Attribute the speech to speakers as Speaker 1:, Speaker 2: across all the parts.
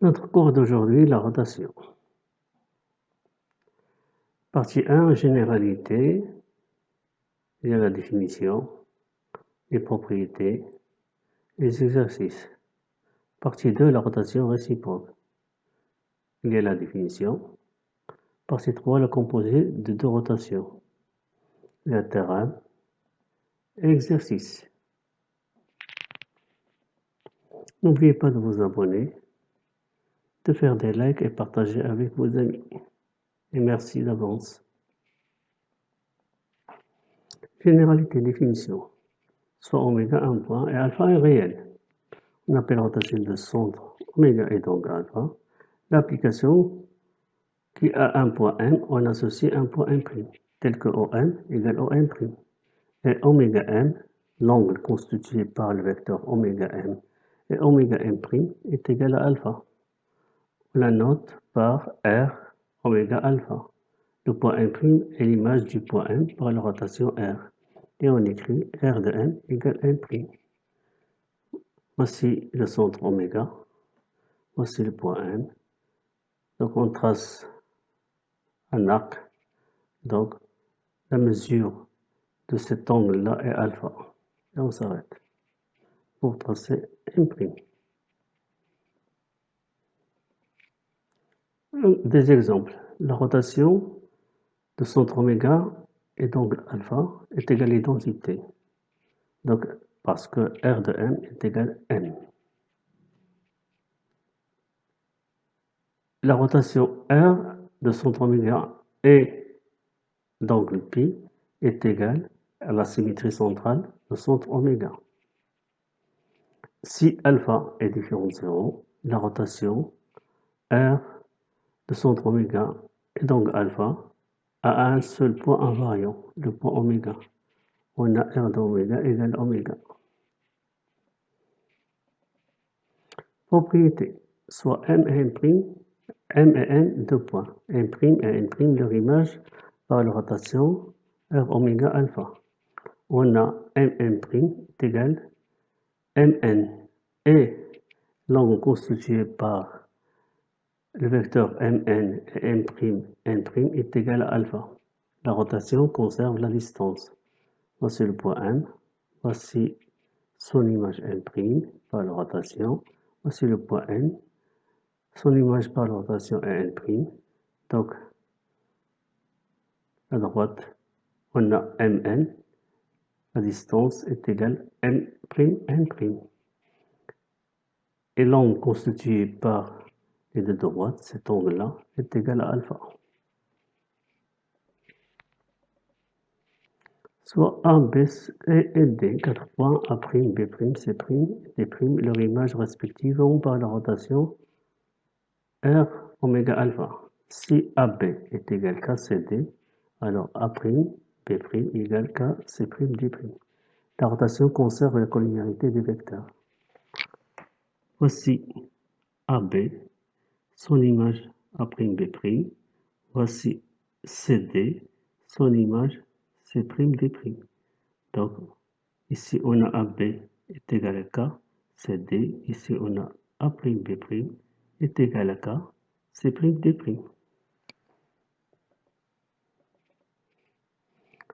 Speaker 1: Notre cours d'aujourd'hui, la rotation. Partie 1, généralité, il y a la définition, les propriétés, les exercices. Partie 2, la rotation réciproque. Il y a la définition. Partie 3, le composé de deux rotations. Le terrain, exercice. N'oubliez pas de vous abonner, de faire des likes et partager avec vos amis. Et merci d'avance. Généralité, définition. Soit oméga 1 point et alpha est réel. On appelle rotation de centre oméga est donc alpha. L'application qui a un point M, on associe un point M', tel que OM égale OM'. Et oméga M, l'angle constitué par le vecteur oméga M et oméga M' est égal à alpha. On la note par R oméga alpha. Le point M' est l'image du point M par la rotation R. Et on écrit R de M égale M'. Voici le centre oméga. Voici le point M. Donc on trace un arc. Donc la mesure de cet angle-là est alpha. Et on s'arrête pour tracer M'. Des exemples. La rotation de centre oméga et d'angle alpha est égale à l'identité. Donc parce que R de M est égal à M. La rotation R de centre oméga et d'angle pi est égale à la symétrie centrale de centre oméga. Si alpha est différent de 0, la rotation R de centre oméga et d'angle alpha a un seul point invariant, le point oméga. On a R d'oméga égale oméga. Propriété, soit M et N', M et N, deux points. M' et N' leur image par la rotation R oméga alpha. On a M' est égal Mn et l'angle constitué par le vecteur Mn et M', N' est égal à alpha. La rotation conserve la distance. Voici le point M. Voici son image M' par la rotation. Voici le point N. Son image par la rotation est N'. Donc, à droite, on a Mn. La distance est égale M', N'. Et l'angle constitué par les deux droites, cet angle-là, est égal à alpha. Soit A, B et D, 4 points A', B', C', D', leur image respective ont par la rotation R oméga alpha. Si AB est égal à KCD, alors A', B' égale KC', D'. La rotation conserve la collinéarité des vecteurs. Voici AB, son image A', B'. Voici CD, son image C', D'. Donc, ici on a AB est égal à K, CD. Ici on a A', B' est égal à K, C', D'.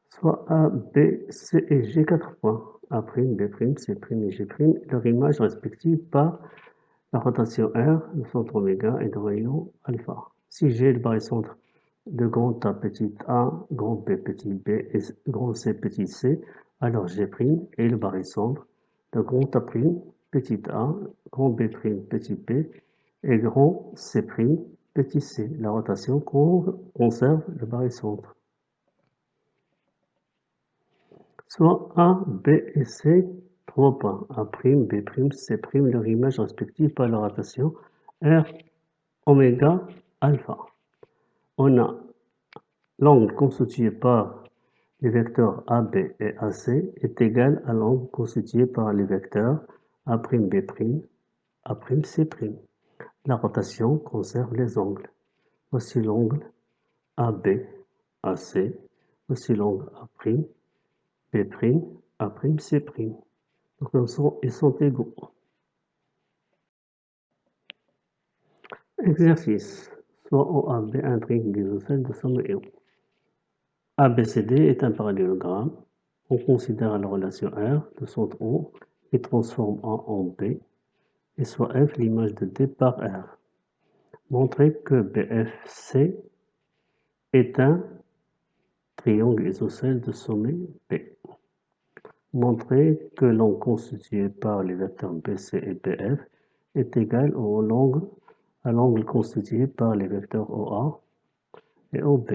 Speaker 1: Soit A, B, C et G, 4 points. A', B', C' et G', leur image respective par la rotation R, le centre oméga et de rayon alpha. Si G est le barycentre de grand A petit a, grand B petit b et grand C petit c, alors G' est le barycentre de grand A' petit a, grand B' petit b et grand C' petit c. La rotation conserve le barycentre. Soit A, B et C, 3 points. A', B', C', leur image respective par la rotation R oméga alpha. On a l'angle constitué par les vecteurs AB et AC est égal à l'angle constitué par les vecteurs A', B', A', C'. La rotation conserve les angles. Voici l'angle AB, AC. Voici l'angle A', B', A', C'. Donc ils sont égaux. Exercice. Soit OAB intrigue l'isocèle de somme et haut. ABCD est un parallélogramme. On considère la relation R de centre O et transforme A en B, et soit F l'image de D par R. Montrer que BFC est un triangle isocèle de sommet B. Montrer que l'angle constitué par les vecteurs BC et BF est égal à l'angle constitué par les vecteurs OA et OB.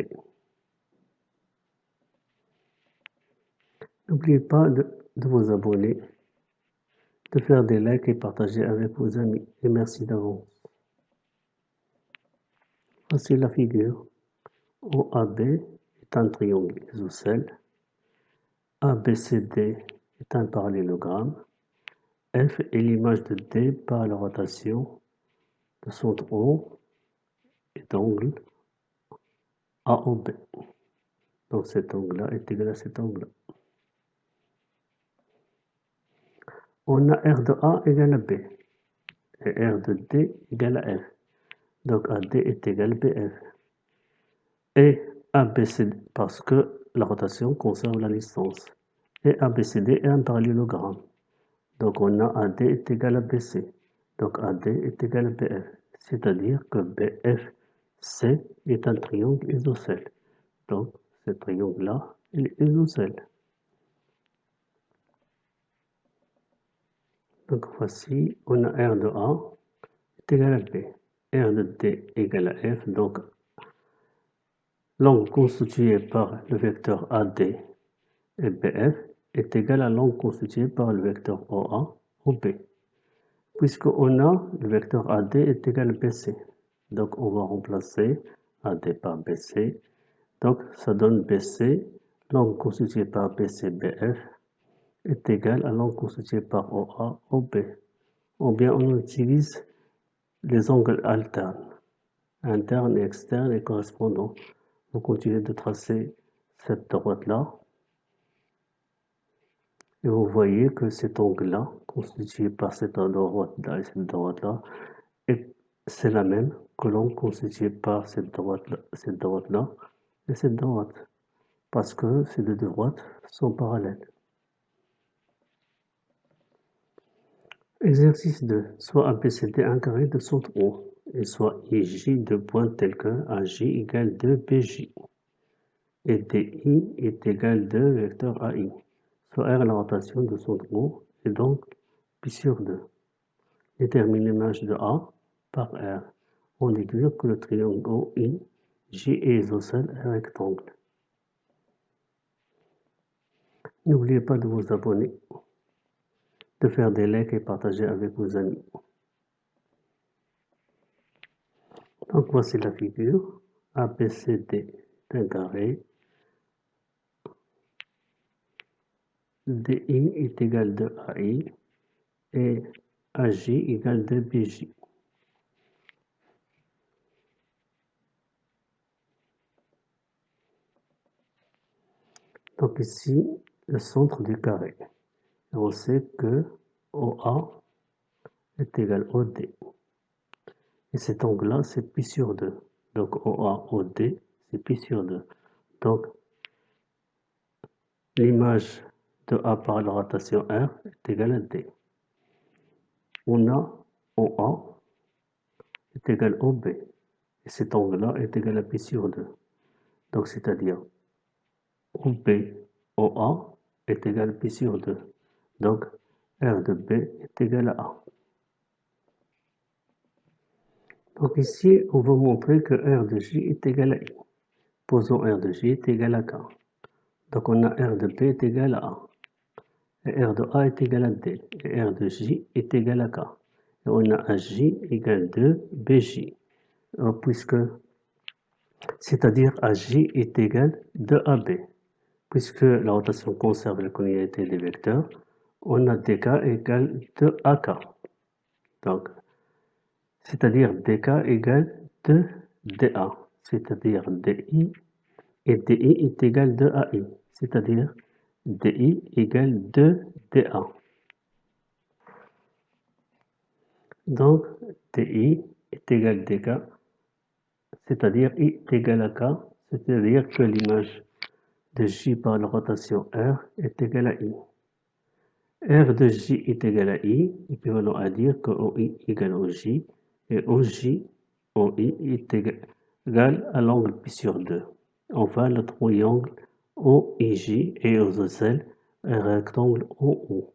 Speaker 1: N'oubliez pas de vous abonner, de faire des likes et partager avec vos amis. Et merci d'avance. Voici la figure. OAB est un triangle isocèle. ABCD est un parallélogramme. F est l'image de D par la rotation de centre O et d'angle AOB. Donc cet angle-là est égal à cet angle-là. On a R de A égale à B et R de D égale à F. Donc AD est égal à BF. Et ABCD, parce que la rotation conserve la distance. Et ABCD est un parallélogramme. Donc on a AD est égal à BC. Donc AD est égal à BF. C'est-à-dire que BFC est un triangle isocèle. Donc ce triangle-là, il est isocèle. Donc voici, on a R de A est égal à B. R de D égale à F. Donc l'angle constitué par le vecteur AD et BF est égal à l'angle constitué par le vecteur OA ou B. Puisqu'on a le vecteur AD est égal à BC. Donc on va remplacer AD par BC. Donc ça donne BC, l'angle constitué par BC, BF est égal à l'angle constitué par OA ou B. Ou bien on utilise les angles alternes, interne et externe et correspondants. Vous continuez de tracer cette droite-là. Et vous voyez que cet angle-là, constitué par cette droite-là et cette droite-là, c'est la même que l'angle constitué par cette droite-là et cette droite. Parce que ces deux droites sont parallèles. Exercice 2. Soit ABCD un carré de centre O, et soit IJ de points tels que AJ égale 2BJ, et DI est égal 2 vecteur AI. Soit R la rotation de centre O, et donc pi sur 2. Détermine l'image de A par R. On déduit que le triangle OI, J est isocèle et rectangle. N'oubliez pas de vous abonner, de faire des likes et partager avec vos amis. Donc voici la figure. ABCD d'un carré. DI est égal de AI et AJ égale de BJ. Donc ici, le centre du carré. Et on sait que OA est égal à OD. Et cet angle-là, c'est pi sur 2. Donc OA, OD, c'est pi sur 2. Donc l'image de A par la rotation R est égale à D. On a OA est égal à OB. Et cet angle-là est égal à pi sur 2. Donc c'est-à-dire OB, OA est égal à pi sur 2. Donc R de B est égal à A. Donc ici, on va montrer que R de J est égal à I. Posons R de J est égal à K. Donc on a R de B est égal à A. Et R de A est égal à D. Et R de J est égal à K. Et on a AJ égale 2 BJ. Puisque, c'est-à-dire AJ est égal 2 AB. Puisque la rotation conserve la continuité des vecteurs, on a DK égale 2 AK. Donc, c'est-à-dire DK égale 2 DA. C'est-à-dire DI et DI est égal 2 AI. C'est-à-dire DI égale 2 DA. Donc, DI est est égal dk, c'est-à-dire I est égal à K, c'est-à-dire que l'image de J par la rotation R est égale à I. R de J est égal à I, équivalent à dire que OI égale OJ, et OJ, OI est égal à l'angle pi sur 2. Enfin, le triangle OIJ est isocèle, un rectangle OO.